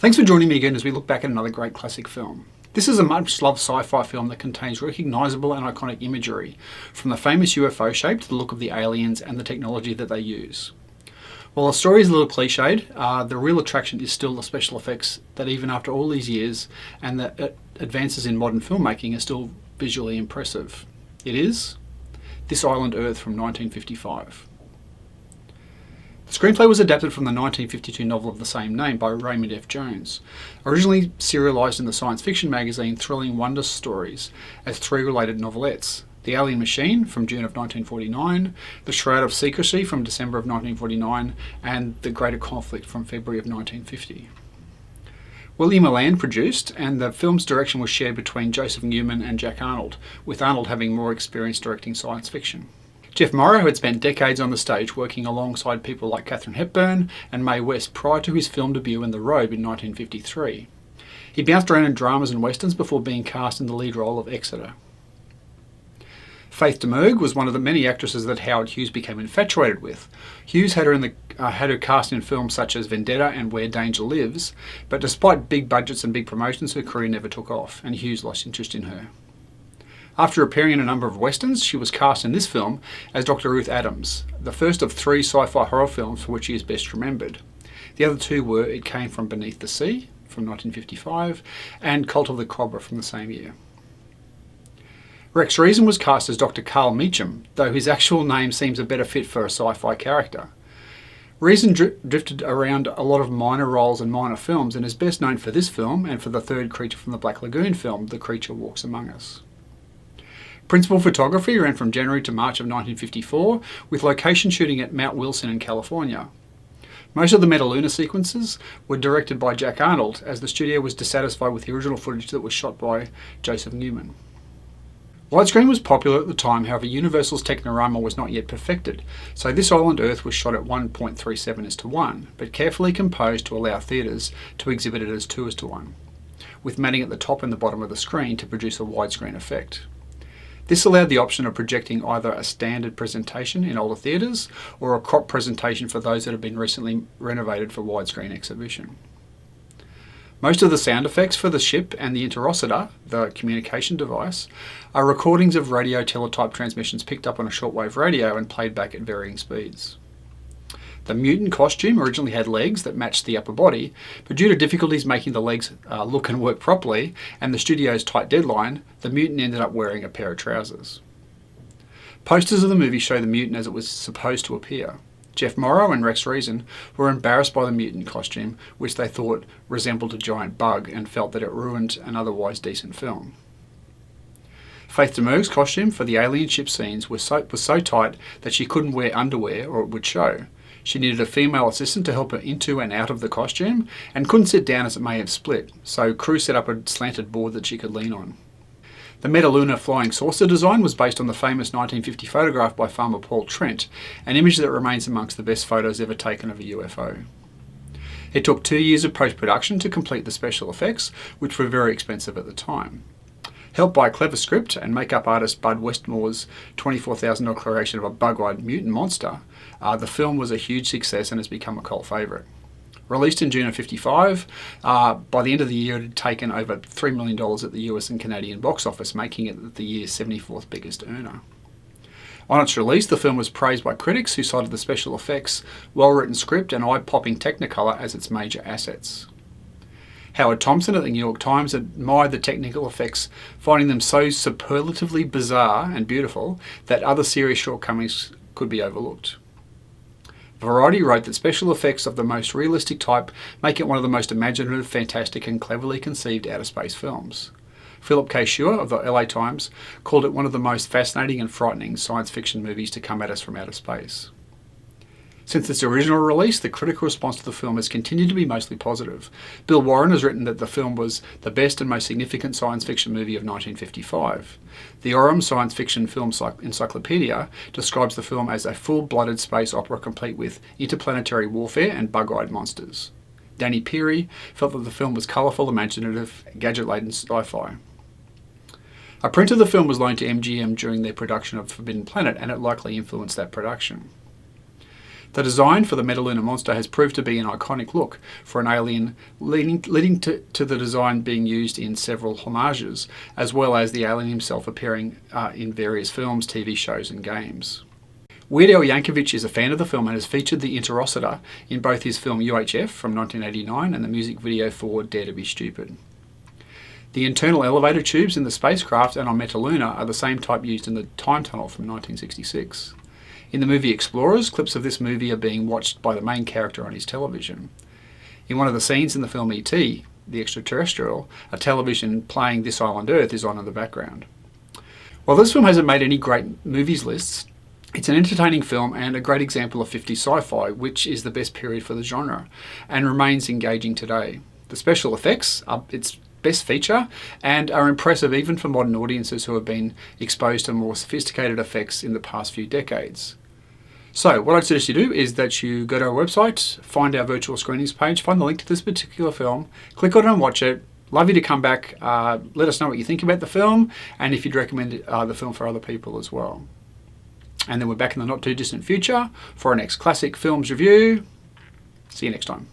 Thanks for joining me again as we look back at another great classic film. This is a much-loved sci-fi film that contains recognisable and iconic imagery, from the famous UFO shape to the look of the aliens and the technology that they use. While the story is a little cliched, the real attraction is still the special effects that even after all these years and the advances in modern filmmaking are still visually impressive. It is This Island Earth from 1955. The screenplay was adapted from the 1952 novel of the same name by Raymond F. Jones, originally serialised in the science fiction magazine Thrilling Wonder Stories as three related novelettes: The Alien Machine from June of 1949, The Shroud of Secrecy from December of 1949, and The Greater Conflict from February of 1950. William Land produced, and the film's direction was shared between Joseph Newman and Jack Arnold, with Arnold having more experience directing science fiction. Jeff Morrow had spent decades on the stage working alongside people like Katharine Hepburn and Mae West prior to his film debut in The Robe in 1953. He bounced around in dramas and westerns before being cast in the lead role of Exeter. Faith Domergue was one of the many actresses that Howard Hughes became infatuated with. Hughes had her cast in films such as Vendetta and Where Danger Lives, but despite big budgets and big promotions, her career never took off, and Hughes lost interest in her. After appearing in a number of westerns, she was cast in this film as Dr. Ruth Adams, the first of three sci-fi horror films for which she is best remembered. The other two were It Came From Beneath the Sea from 1955 and Cult of the Cobra from the same year. Rex Reason was cast as Dr. Carl Meacham, though his actual name seems a better fit for a sci-fi character. Reason drifted around a lot of minor roles and minor films and is best known for this film and for the third Creature from the Black Lagoon film, The Creature Walks Among Us. Principal photography ran from January to March of 1954, with location shooting at Mount Wilson in California. Most of the Metaluna sequences were directed by Jack Arnold, as the studio was dissatisfied with the original footage that was shot by Joseph Newman. Widescreen was popular at the time, however Universal's Technicolour was not yet perfected, so This Island Earth was shot at 1.37:1, but carefully composed to allow theatres to exhibit it as 2:1, with matting at the top and the bottom of the screen to produce a widescreen effect. This allowed the option of projecting either a standard presentation in older theatres or a crop presentation for those that have been recently renovated for widescreen exhibition. Most of the sound effects for the ship and the interocitor, the communication device, are recordings of radio teletype transmissions picked up on a shortwave radio and played back at varying speeds. The mutant costume originally had legs that matched the upper body, but due to difficulties making the legs look and work properly, and the studio's tight deadline, the mutant ended up wearing a pair of trousers. Posters of the movie show the mutant as it was supposed to appear. Jeff Morrow and Rex Reason were embarrassed by the mutant costume, which they thought resembled a giant bug and felt that it ruined an otherwise decent film. Faith Domergue's costume for the alien ship scenes was so tight that she couldn't wear underwear or it would show. She needed a female assistant to help her into and out of the costume and couldn't sit down as it may have split, so crew set up a slanted board that she could lean on. The Metaluna flying saucer design was based on the famous 1950 photograph by farmer Paul Trent, an image that remains amongst the best photos ever taken of a UFO. It took 2 years of post-production to complete the special effects, which were very expensive at the time. Helped by a clever script and makeup artist Bud Westmore's $24,000 creation of a bug-eyed mutant monster, the film was a huge success and has become a cult favourite. Released in June of 1955, by the end of the year it had taken over $3 million at the US and Canadian box office, making it the year's 74th biggest earner. On its release, the film was praised by critics who cited the special effects, well-written script and eye-popping Technicolour as its major assets. Howard Thompson at the New York Times admired the technical effects, finding them so superlatively bizarre and beautiful that other serious shortcomings could be overlooked. Variety wrote that special effects of the most realistic type make it one of the most imaginative, fantastic and cleverly conceived outer space films. Philip K. Schur of the LA Times called it one of the most fascinating and frightening science fiction movies to come at us from outer space. Since its original release, the critical response to the film has continued to be mostly positive. Bill Warren has written that the film was the best and most significant science fiction movie of 1955. The Orem Science Fiction Film Encyclopedia describes the film as a full-blooded space opera complete with interplanetary warfare and bug-eyed monsters. Danny Peary felt that the film was colourful, imaginative, gadget-laden sci-fi. A print of the film was loaned to MGM during their production of Forbidden Planet, and it likely influenced that production. The design for the Metaluna monster has proved to be an iconic look for an alien, leading to the design being used in several homages, as well as the alien himself appearing in various films, TV shows and games. Weird Al Yankovic is a fan of the film and has featured the Interocitor in both his film UHF from 1989 and the music video for Dare to be Stupid. The internal elevator tubes in the spacecraft and on Metaluna are the same type used in the Time Tunnel from 1966. In the movie Explorers, clips of this movie are being watched by the main character on his television. In one of the scenes in the film E.T., the extraterrestrial, a television playing This Island Earth is on in the background. While this film hasn't made any great movies lists, it's an entertaining film and a great example of 50s sci-fi, which is the best period for the genre, and remains engaging today. The special effects are its best feature and are impressive even for modern audiences who have been exposed to more sophisticated effects in the past few decades. So what I'd suggest you do is that you go to our website, find our virtual screenings page, find the link to this particular film, click on it and watch it. Love you to come back, let us know what you think about the film and if you'd recommend the film for other people as well. And then we're back in the not too distant future for our next classic films review. See you next time.